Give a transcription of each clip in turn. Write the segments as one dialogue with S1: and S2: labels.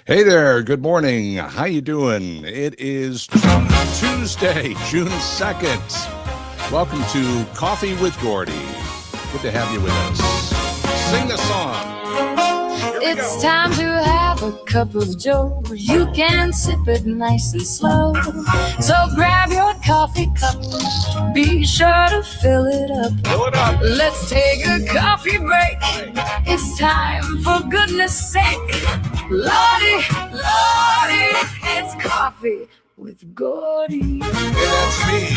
S1: Hey there, good morning. How you doing? It is Tuesday, June 2nd. Welcome to Coffee with Gordy. Good to have you with us. Sing the song.
S2: It's time to have a cup of joe. You can sip it nice and slow. So grab your coffee cup. Be sure to fill it up.
S1: Fill it up.
S2: Let's take a coffee break. It's time, for goodness sake. Lordy, Lordy, it's coffee with Gordy.
S1: Yeah, that's me.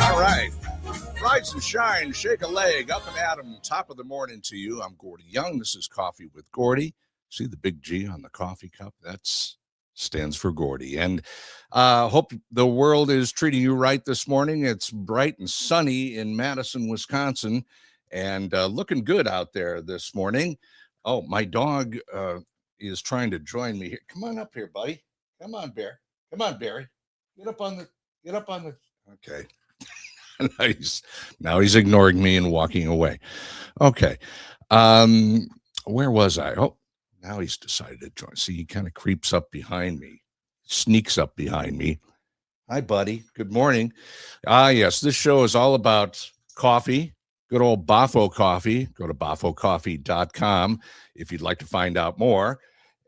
S1: All right. Rise and shine, shake a leg, up and at 'em, top of the morning to you. I'm Gordy Young. This is Coffee with Gordy. See the big G on the coffee cup? That's stands for Gordy. And hope the world is treating you right this morning. It's bright and sunny in Madison, Wisconsin, and looking good out there this morning. Oh, my dog is trying to join me here. Come on up here, buddy. Come on, Bear. Come on, Barry. Get up on the. Okay. now he's ignoring me and walking away. Okay. Where was I? Oh, now he's decided to join. See, he kind of creeps up behind me, sneaks up behind me. Hi, buddy. Good morning. Yes, this show is all about coffee. Good old Boffo Coffee. Go to boffocoffee.com if you'd like to find out more.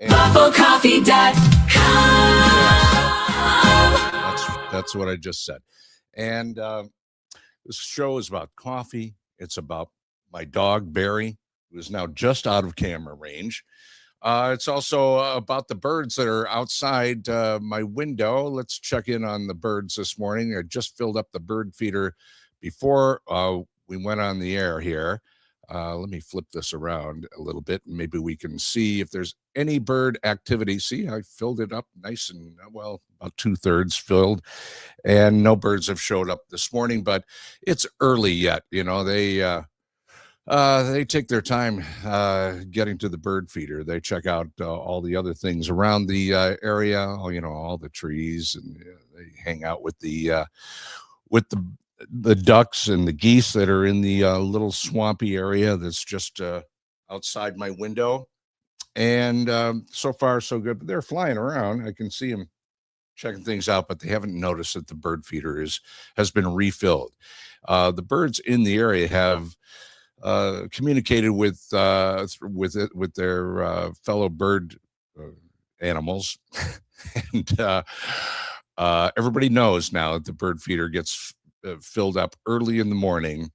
S2: BoffoCoffee.com.
S1: That's what I just said. And this show is about coffee. It's about my dog, Barry, who is now just out of camera range. It's also about the birds that are outside my window. Let's check in on the birds this morning. I just filled up the bird feeder before we went on the air here. Let me flip this around a little bit. Maybe we can see if there's any bird activity. See, I filled it up nice and well, about 2/3 filled, and no birds have showed up this morning, but it's early yet. You know, they take their time getting to the bird feeder. They check out all the other things around the area, all the trees, and they hang out with the ducks and the geese that are in the little swampy area that's just outside my window. And so far, so good. But they're flying around. I can see them checking things out, but they haven't noticed that the bird feeder has been refilled. The birds in the area have communicated with their fellow bird animals, and everybody knows now that the bird feeder gets filled up early in the morning,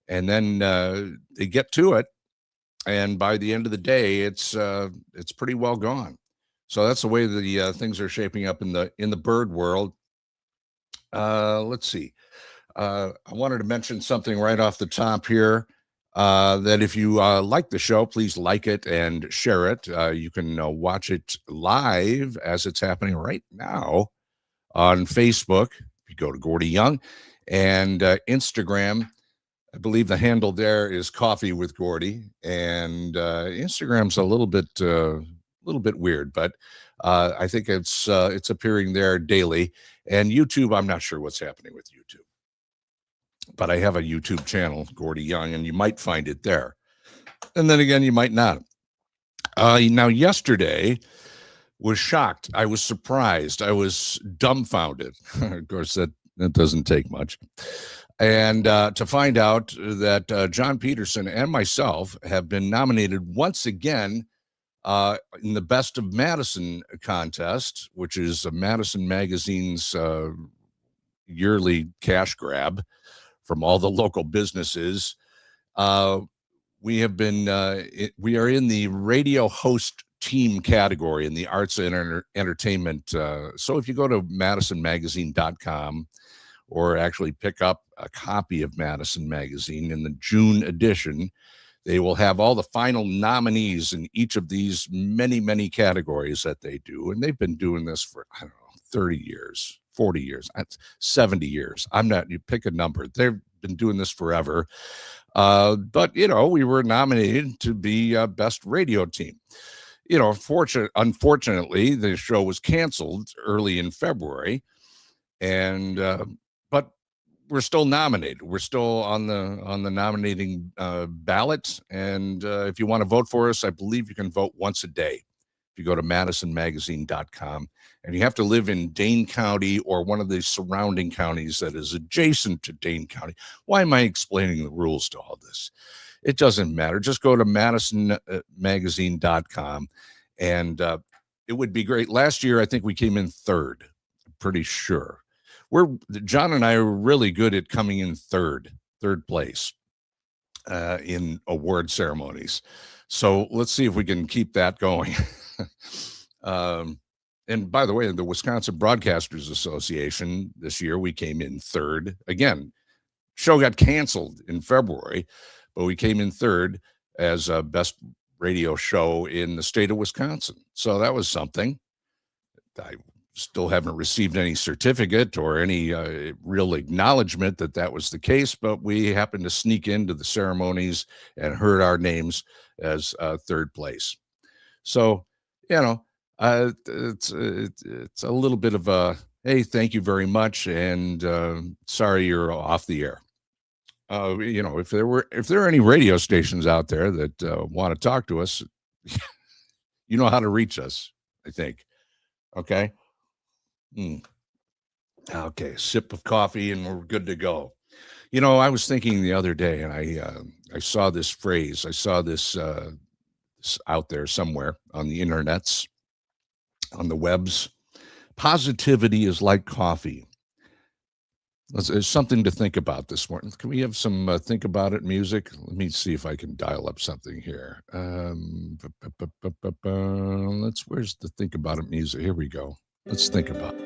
S1: and then they get to it, and by the end of the day, it's pretty well gone. So that's the way the things are shaping up in the bird world. Let's see. I wanted to mention something right off the top here. That if you like the show, please like it and share it. You can watch it live as it's happening right now on Facebook. If you go to Gordy Young, and Instagram, I believe the handle there is Coffee with Gordy, and Instagram's a little bit weird, but I think it's appearing there daily. And YouTube, I'm not sure what's happening with YouTube, but I have a YouTube channel, Gordy Young, and you might find it there. And then again, you might not. Now, yesterday was shocked. I was surprised. I was dumbfounded. Of course, that doesn't take much. And to find out that John Peterson and myself have been nominated once again in the Best of Madison contest, which is Madison Magazine's yearly cash grab from all the local businesses. We are in the radio host team category in the arts and entertainment. So if you go to madisonmagazine.com, or actually pick up a copy of Madison Magazine in the June edition, they will have all the final nominees in each of these many, many categories that they do. And they've been doing this for, 30 years, 40 years, 70 years. You pick a number. They've been doing this forever. But we were nominated to be best radio team. Unfortunately, the show was canceled early in February, and but we're still nominated. We're still on the nominating ballot, and if you want to vote for us, I believe you can vote once a day. If you go to madisonmagazine.com, and you have to live in Dane County or one of the surrounding counties that is adjacent to Dane County. Why am I explaining the rules to all this? It doesn't matter. Just go to madisonmagazine.com, and it would be great. Last year, I think we came in third. I'm pretty sure. John and I are really good at coming in third place in award ceremonies. So let's see if we can keep that going. And by the way, the Wisconsin Broadcasters Association this year, we came in third. Again, show got canceled in February, but we came in third as a best radio show in the state of Wisconsin. So that was something. I still haven't received any certificate or any real acknowledgement that that was the case, but we happened to sneak into the ceremonies and heard our names as third place. So, it's a little bit of a, hey, thank you very much, and sorry you're off the air. If there are any radio stations out there that want to talk to us, you know how to reach us, I think. Okay. Okay, sip of coffee and we're good to go. I was thinking the other day, and I saw this phrase. I saw this out there somewhere on the internets, on the webs. Positivity is like coffee. There's something to think about this morning. Can we have some think about it music? Let me see if I can dial up something here. Where's the think about it music? Here we go. Let's think about it.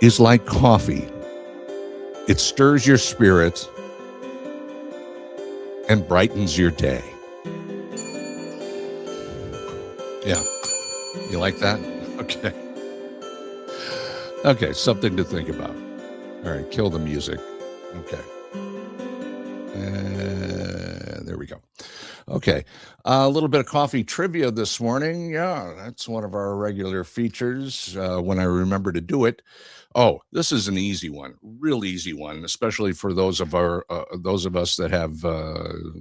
S1: Is like coffee. It stirs your spirit and brightens your day. Yeah. You like that? Okay. Okay, something to think about. All right, kill the music. Okay. There we go. Okay, a little bit of coffee trivia this morning. Yeah, that's one of our regular features when I remember to do it. Oh, this is an easy one, real easy one, especially for those of us that have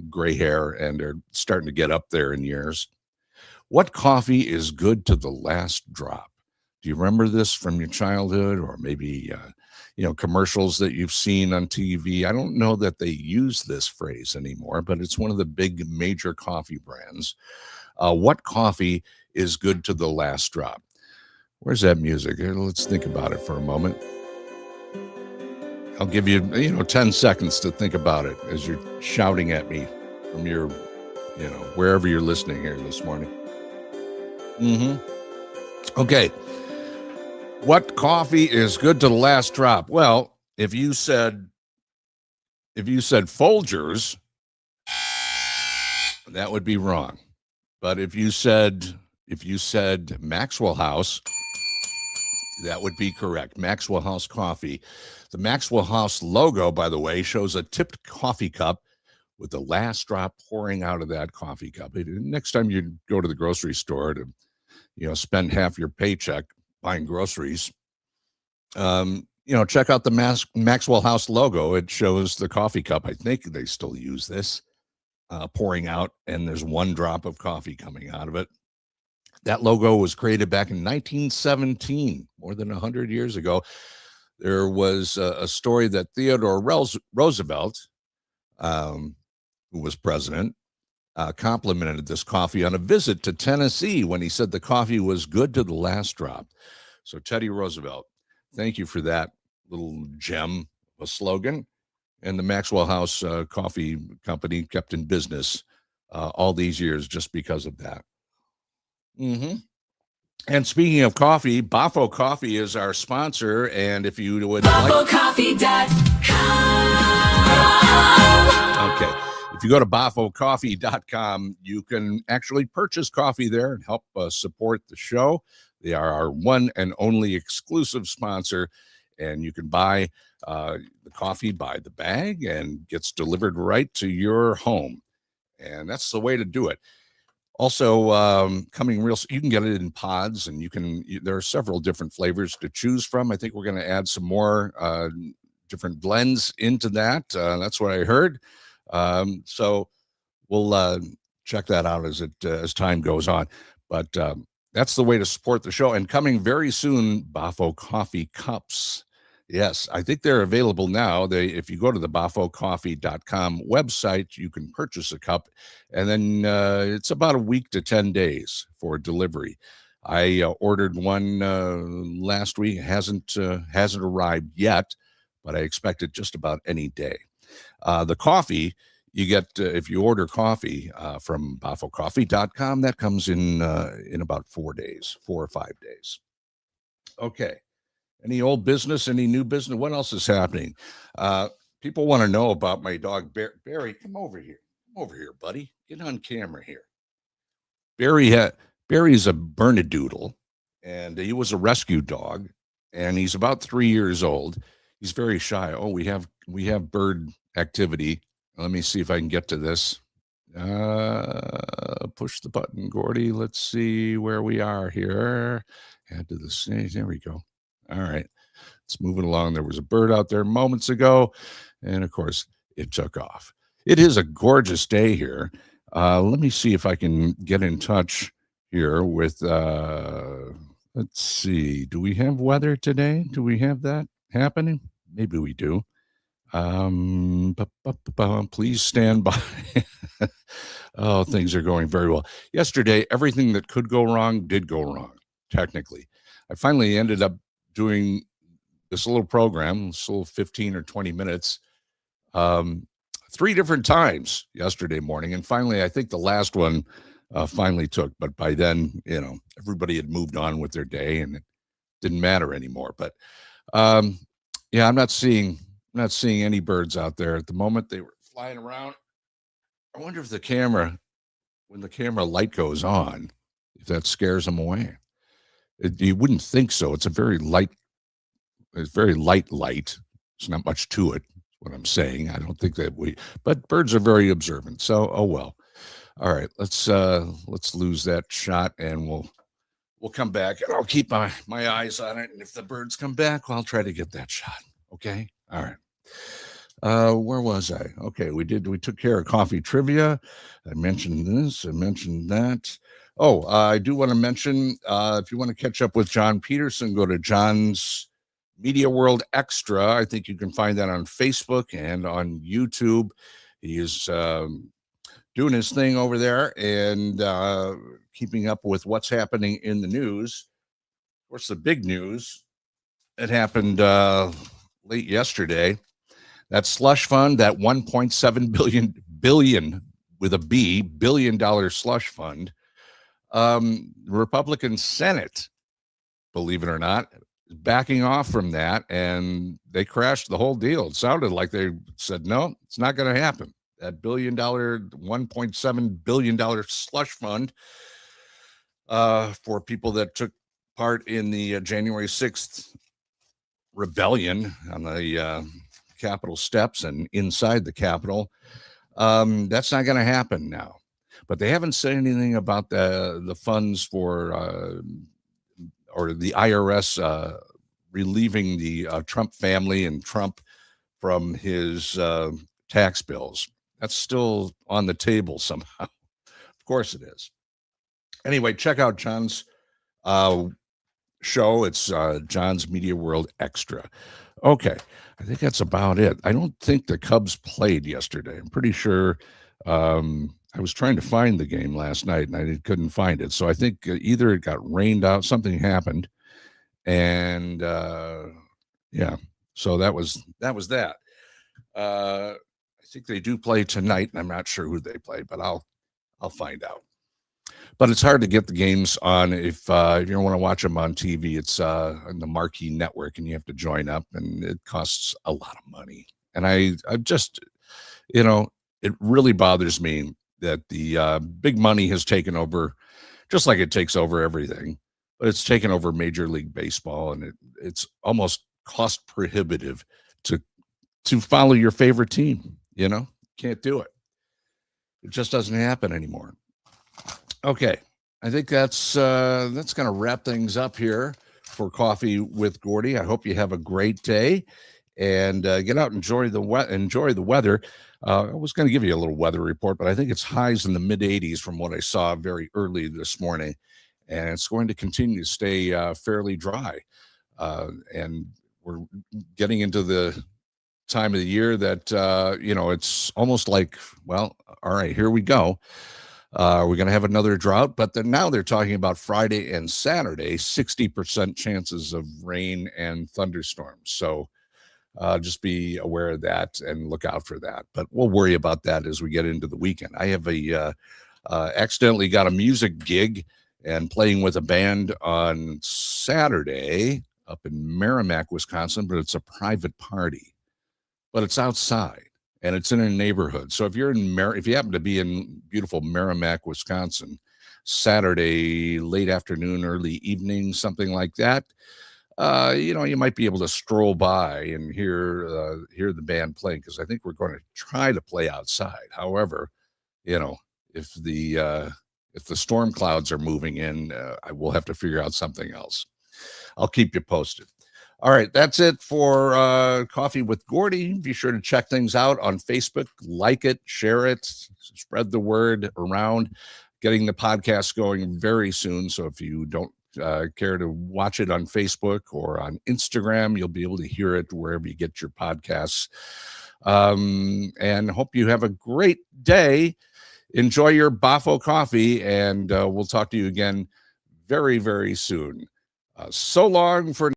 S1: gray hair and are starting to get up there in years. What coffee is good to the last drop? Do you remember this from your childhood, or maybe commercials that you've seen on TV? I don't know that they use this phrase anymore, but it's one of the big major coffee brands. What coffee is good to the last drop? Where's that music? Let's think about it for a moment. I'll give you 10 seconds to think about it as you're shouting at me from your wherever you're listening here this morning. Okay. What coffee is good to the last drop? Well, if you said Folgers, that would be wrong. But if you said Maxwell House, that would be correct. Maxwell House coffee. The Maxwell House logo, by the way, shows a tipped coffee cup with the last drop pouring out of that coffee cup. Next time you go to the grocery store to spend half your paycheck buying groceries, check out the Maxwell House logo. It shows the coffee cup. I think they still use this, pouring out, and there's one drop of coffee coming out of it. That logo was created back in 1917, more than 100 years ago. There was a story that Theodore Roosevelt, who was president, complimented this coffee on a visit to Tennessee when he said the coffee was good to the last drop. So Teddy Roosevelt, thank you for that little gem of a slogan. And the Maxwell House Coffee Company kept in business all these years just because of that. And speaking of coffee, Boffo Coffee is our sponsor. And if you would BoffoCoffee.com. Okay. If you go to BoffoCoffee.com, you can actually purchase coffee there and help support the show. They are our one and only exclusive sponsor, and you can buy the coffee by the bag and gets delivered right to your home. And that's the way to do it. Also, coming real, you can get it in pods, and there are several different flavors to choose from. I think we're going to add some more different blends into that. That's what I heard. So we'll check that out as time goes on. But that's the way to support the show. And coming very soon, Boffo Coffee cups. Yes, I think they're available now. If you go to the boffocoffee.com website, you can purchase a cup, and then it's about a week to 10 days for delivery. I ordered one last week. Hasn't arrived yet, but I expect it just about any day. The coffee you get if you order coffee from boffocoffee.com, that comes in about 4 days, 4 or 5 days. Okay. Any old business, any new business? What else is happening? People want to know about my dog, Barry. Come over here. Come over here, buddy. Get on camera here. Barry's a Bernedoodle, and he was a rescue dog, and he's about 3 years old. He's very shy. Oh, we have bird activity. Let me see if I can get to this. Push the button, Gordy. Let's see where we are here. Add to the stage. There we go. All right. It's moving along. There was a bird out there moments ago, and of course, it took off. It is a gorgeous day here. Let me see if I can get in touch here with, let's see. Do we have weather today? Do we have that happening? Maybe we do. Please stand by. Oh, things are going very well. Yesterday, everything that could go wrong did go wrong, technically. I finally ended up doing this little program, this little 15 or 20 minutes, 3 different times yesterday morning. And finally, I think the last one finally took. But by then, everybody had moved on with their day and it didn't matter anymore. But yeah, I'm not seeing any birds out there at the moment. They were flying around. I wonder if when the camera light goes on, if that scares them away. You wouldn't think so. It's very light light. There's not much to it, what I'm saying. I don't think but birds are very observant. So, oh well. All right, let's lose that shot and we'll come back and I'll keep my eyes on it. And if the birds come back, I'll try to get that shot. Okay. All right. Where was I? Okay, we took care of coffee trivia. I mentioned this, I mentioned that. Oh, I do want to mention, if you want to catch up with John Peterson, go to John's Media World Extra. I think you can find that on Facebook and on YouTube. He is doing his thing over there and keeping up with what's happening in the news. Of course, the big news, it happened late yesterday. That slush fund, that 1.7 billion with a B, $1 billion slush fund, Republican Senate, believe it or not, backing off from that, and they crashed the whole deal. It sounded like they said, no, it's not going to happen. That $1.7 billion slush fund for people that took part in the January 6th rebellion on the Capitol steps and inside the Capitol. That's not going to happen now. But they haven't said anything about the funds for or the IRS relieving the Trump family and Trump from his tax bills. That's still on the table somehow. Of course it is. Anyway, check out John's show. It's John's Media World Extra. Okay, I think that's about it. I don't think the Cubs played yesterday. I'm pretty sure. I was trying to find the game last night and I couldn't find it. So I think either it got rained out, something happened, and yeah. So that was that. I think they do play tonight, and I'm not sure who they play, but I'll find out. But it's hard to get the games on if you don't want to watch them on TV. It's on the Marquee Network, and you have to join up, and it costs a lot of money. And I just, it really bothers me that the big money has taken over, just like it takes over everything. But it's taken over Major League Baseball, and it's almost cost prohibitive to follow your favorite team. Can't do it. It just doesn't happen anymore. Okay, I think that's going to wrap things up here for Coffee with Gordy. I hope you have a great day, and get out and enjoy the weather. I was going to give you a little weather report, but I think it's highs in the mid 80s from what I saw very early this morning, and it's going to continue to stay fairly dry. And we're getting into the time of the year that it's almost like, well, all right, here we go. We're going to have another drought, but now they're talking about Friday and Saturday, 60% chances of rain and thunderstorms. So just be aware of that and look out for that. But we'll worry about that as we get into the weekend. I have accidentally got a music gig and playing with a band on Saturday up in Merrimack, Wisconsin, but it's a private party. But it's outside and it's in a neighborhood. So if you happen to be in beautiful Merrimack, Wisconsin, Saturday late afternoon, early evening, something like that, you might be able to stroll by and hear the band playing, because I think we're going to try to play outside. However, if the storm clouds are moving in, I will have to figure out something else. I'll keep you posted. All right, that's it for Coffee with Gordy. Be sure to check things out on Facebook, like it, share it, spread the word around. Getting the podcast going very soon, so if you don't care to watch it on Facebook or on Instagram, you'll be able to hear it wherever you get your podcasts. And hope you have a great day. Enjoy your Boffo Coffee, and we'll talk to you again very, very soon. So long for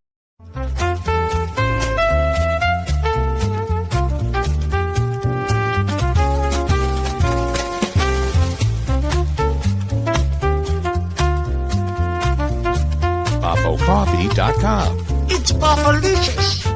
S1: BoffoCoffee.com.
S3: It's Boffolicious.